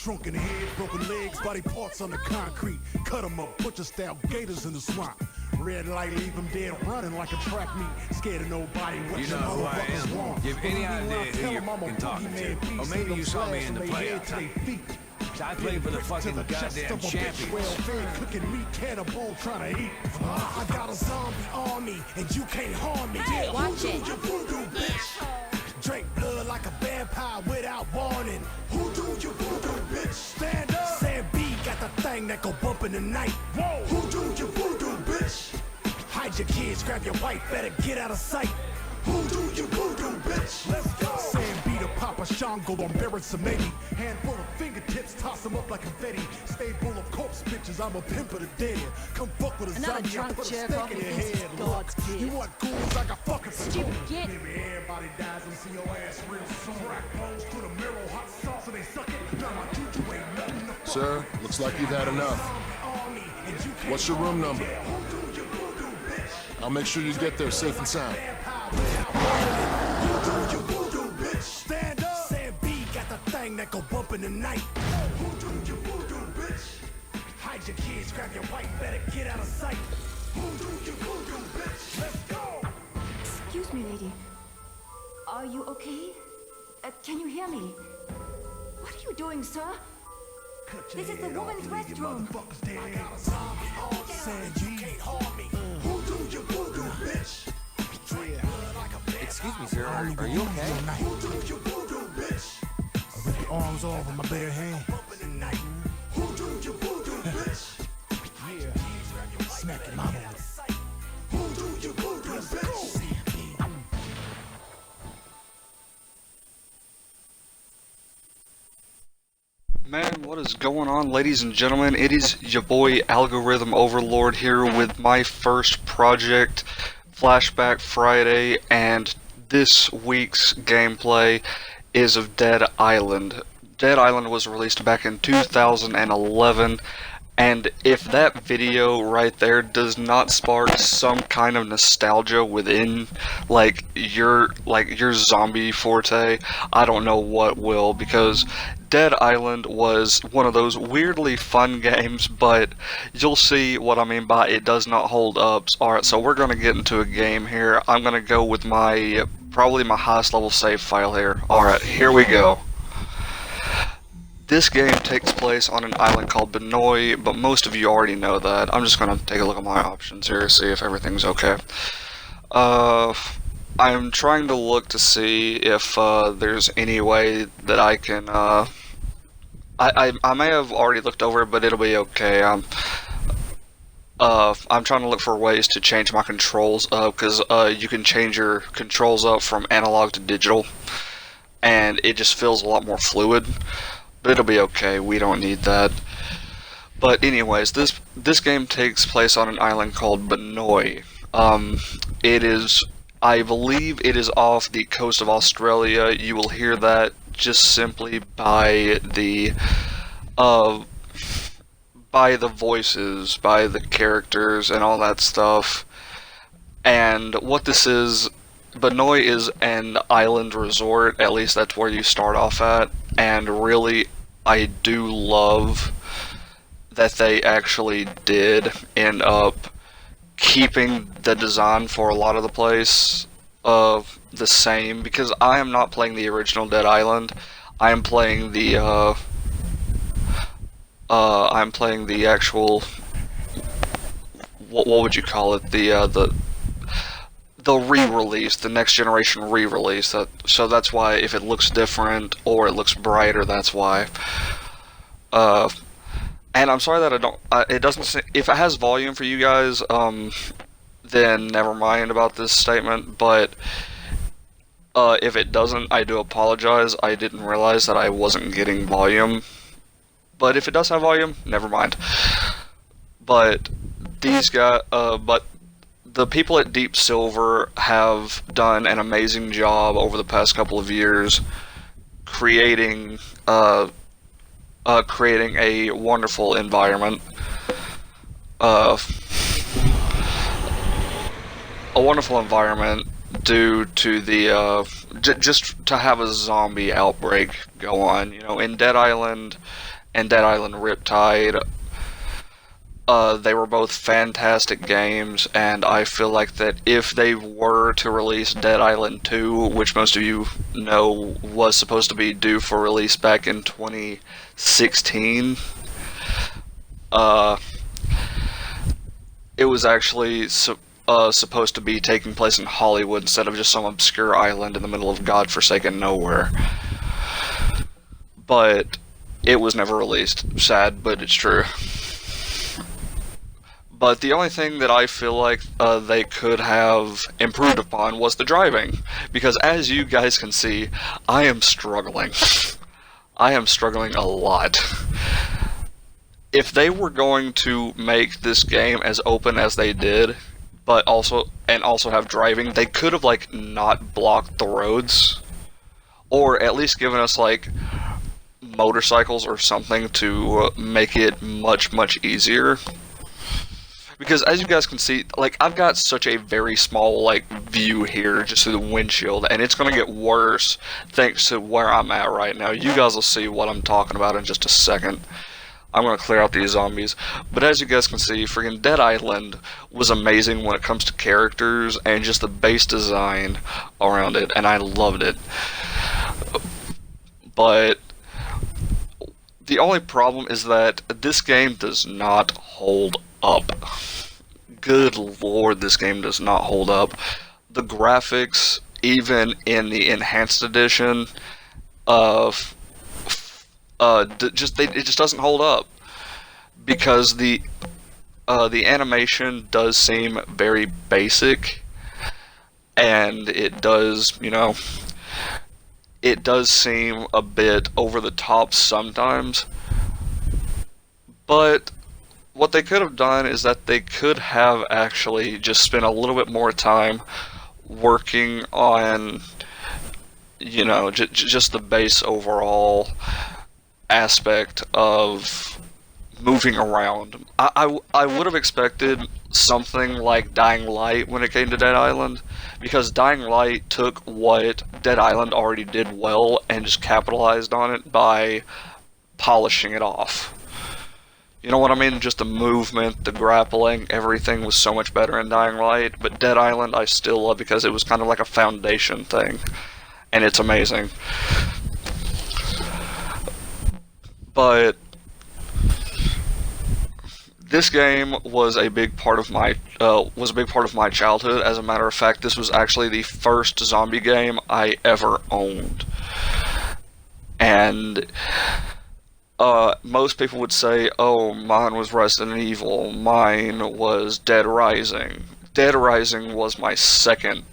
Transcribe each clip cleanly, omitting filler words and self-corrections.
Shrunken head, broken legs, body parts on the concrete. Cut 'em up, butcher style gators in the swamp. Red light, leave him dead, running like a track meet. Scared of nobody. You know who I am. Give any idea who you're fucking talking to. Or maybe you saw me in the playoffs. I played for the fucking goddamn champions. Cooking meat, cannibal, trying to eat. I got a zombie army, and you can't harm me. Hey, watch it. You voodoo bitch. Drink blood like a vampire without warning. Who do you voodoo bitch? Stand up. Sam B got the thing that go bump in the night. Whoa. Who do you voodoo bitch? Hide your kids, grab your wife, better get out of sight. Who do you voodoo bitch? Let's go. Sam B the Papa Shango, I'm buried some maybe. Handful of fingertips, toss them up like confetti. Stay full of corpse bitches, I'm a pimp of the dead. Come fuck with a Another zombie, I drunk put a jerk stake off in your against head. God's Look, kid. you want ghouls, I got fucking Stupid patrol. git. Maybe everybody dies and see your ass real soon. Crack holes to the mirror, hot sauce and they suck it. Now my juju ain't nothing to fuck. Sir, looks like you've had enough. What's your room number? I'll make sure you get there safe and sound. Stand up. Sam B got the thing that go bump in the night. Who do you voodoo bitch? Hide your kids, grab your wife, better get out of sight. Who do you voodoo bitch? Let's go. Excuse me, lady. Are you okay? Can you hear me? What are you doing, sir? This is the woman's restroom. Sam B can't harm me. Who do you voodoo bitch? Excuse me, sir. Are you okay? Who do you voodoo bitch? I rip your arms off with my bare hand. Who do you voodoo bitch? Yeah. Smack your mama. Who do you voodoo bitch? Man, what is going on, ladies and gentlemen? It is your boy Algorithm Overlord here with my first project, Flashback Friday, and this week's gameplay is of Dead Island. Dead Island was released back in 2011, and if that video right there does not spark some kind of nostalgia within your zombie forte, I don't know what will, because Dead Island was one of those weirdly fun games, but you'll see what I mean by it does not hold up. Alright, so we're going to get into a game here. I'm going to go with probably my highest level save file here. Alright, here we go. This game takes place on an island called Benoi, but most of you already know that. I'm just going to take a look at my options here, see if everything's okay. I'm trying to look to see if there's any way that I can, I may have already looked over it, but it'll be okay. I'm trying to look for ways to change my controls up, because you can change your controls up from analog to digital, and it just feels a lot more fluid, but it'll be okay, we don't need that. But anyways, this game takes place on an island called Benoi. I believe it is off the coast of Australia. You will hear that just simply by the voices, by the characters, and all that stuff. And what this is, Benoi is an island resort. At least that's where you start off at. And really, I do love that they actually did end up keeping the design for a lot of the place the same, because I am not playing the original Dead Island. I am playing the actual, what would you call it, the re-release, the next generation re-release. So that's why if it looks different or it looks brighter, that's why. And I'm sorry that it doesn't, if it has volume for you guys, then never mind about this statement, but if it doesn't, I do apologize. I didn't realize that I wasn't getting volume. But if it does have volume, never mind. But but the people at Deep Silver have done an amazing job over the past couple of years creating a wonderful environment. A wonderful environment due to the just to have a zombie outbreak go on. You know, in Dead Island, and Dead Island Riptide. They were both fantastic games, and I feel like that if they were to release Dead Island 2, which most of you know was supposed to be due for release back in 2016, it was actually supposed to be taking place in Hollywood instead of just some obscure island in the middle of godforsaken nowhere. But it was never released. Sad, but it's true. But the only thing that I feel like they could have improved upon was the driving. Because as you guys can see, I am struggling. I am struggling a lot. If they were going to make this game as open as they did, but also have driving, they could have like not blocked the roads, or at least given us like motorcycles or something to make it much easier. Because as you guys can see, like, I've got such a very small, like, view here just through the windshield, and it's gonna get worse thanks to where I'm at right now. You guys will see what I'm talking about in just a second. I'm gonna clear out these zombies. But as you guys can see, freaking Dead Island was amazing when it comes to characters and just the base design around it, and I loved it. But the only problem is that this game does not hold up. Good lord, this game does not hold up. The graphics, even in the enhanced edition, it just doesn't hold up, because the animation does seem very basic, and it does, you know, it does seem a bit over the top sometimes. But what they could have done is that they could have actually just spent a little bit more time working on, you know, just the base overall aspect of moving around. I would have expected something like Dying Light when it came to Dead Island, because Dying Light took what Dead Island already did well and just capitalized on it by polishing it off. You know what I mean? Just the movement, the grappling, everything was so much better in Dying Light, but Dead Island I still love because it was kind of like a foundation thing, and it's amazing. But this game was a big part of my childhood. As a matter of fact, this was actually the first zombie game I ever owned. And most people would say, oh, mine was Resident Evil, mine was Dead Rising. Dead Rising was my second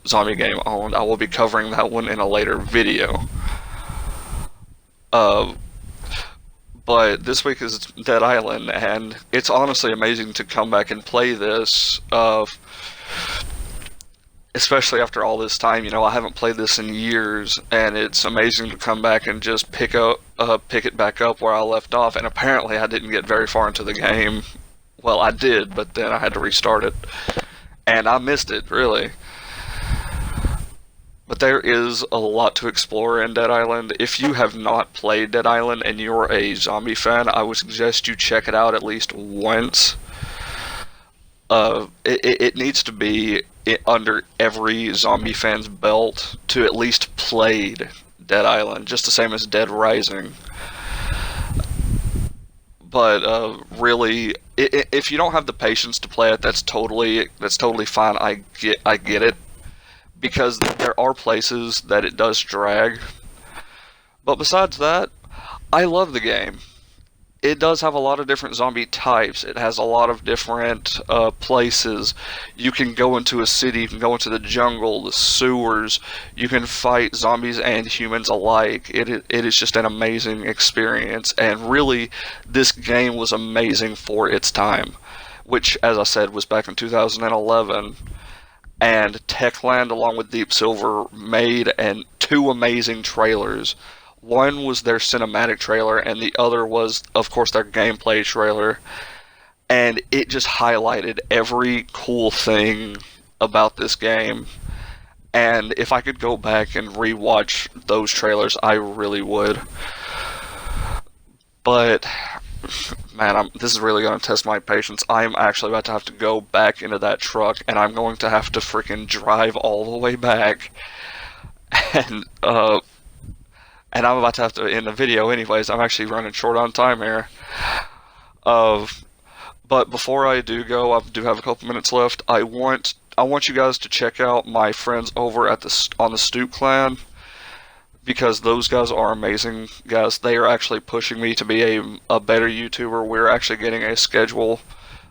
zombie game owned. I will be covering that one in a later video. But this week is Dead Island, and it's honestly amazing to come back and play this, especially after all this time. You know, I haven't played this in years, and it's amazing to come back and just pick it back up where I left off. And apparently I didn't get very far into the game. Well, I did, but then I had to restart it, and I missed it, really. But there is a lot to explore in Dead Island. If you have not played Dead Island and you're a zombie fan, I would suggest you check it out at least once. It needs to be under every zombie fan's belt to at least played Dead Island, just the same as Dead Rising. But really, if you don't have the patience to play it, that's totally fine. I get it. Because there are places that it does drag. But besides that, I love the game. It does have a lot of different zombie types. It has a lot of different places. You can go into a city, you can go into the jungle, the sewers. You can fight zombies and humans alike. It is just an amazing experience. And really, this game was amazing for its time. Which, as I said, was back in 2011. And Techland, along with Deep Silver, made two amazing trailers. One was their cinematic trailer, and the other was, of course, their gameplay trailer. And it just highlighted every cool thing about this game. And if I could go back and rewatch those trailers, I really would. But man, this is really going to test my patience. I'm actually about to have to go back into that truck, and I'm going to have to freaking drive all the way back. And I'm about to have to end the video anyways. I'm actually running short on time here. But before I do go, I do have a couple minutes left. I want you guys to check out my friends over at on the Stoop Clan, because those guys are amazing guys. They are actually pushing me to be a better YouTuber. We're actually getting a schedule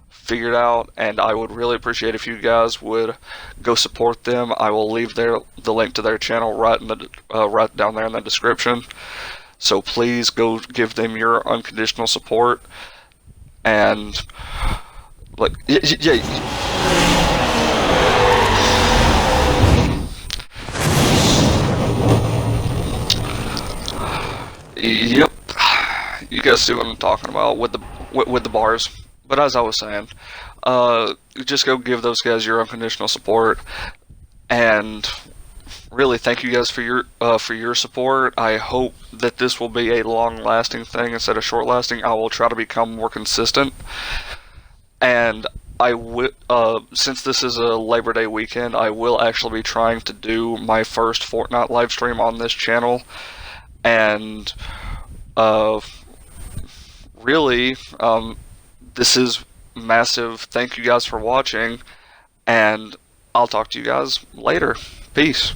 figured out, and I would really appreciate if you guys would go support them. I will leave the link to their channel right down there in the description. So please go give them your unconditional support. And like, yeah. Yep, you guys see what I'm talking about with the bars. But as I was saying, just go give those guys your unconditional support, and really thank you guys for your support. I hope that this will be a long-lasting thing instead of short-lasting. I will try to become more consistent, and since this is a Labor Day weekend, I will actually be trying to do my first Fortnite live stream on this channel. And really, this is massive. Thank you guys for watching, and I'll talk to you guys later. Peace.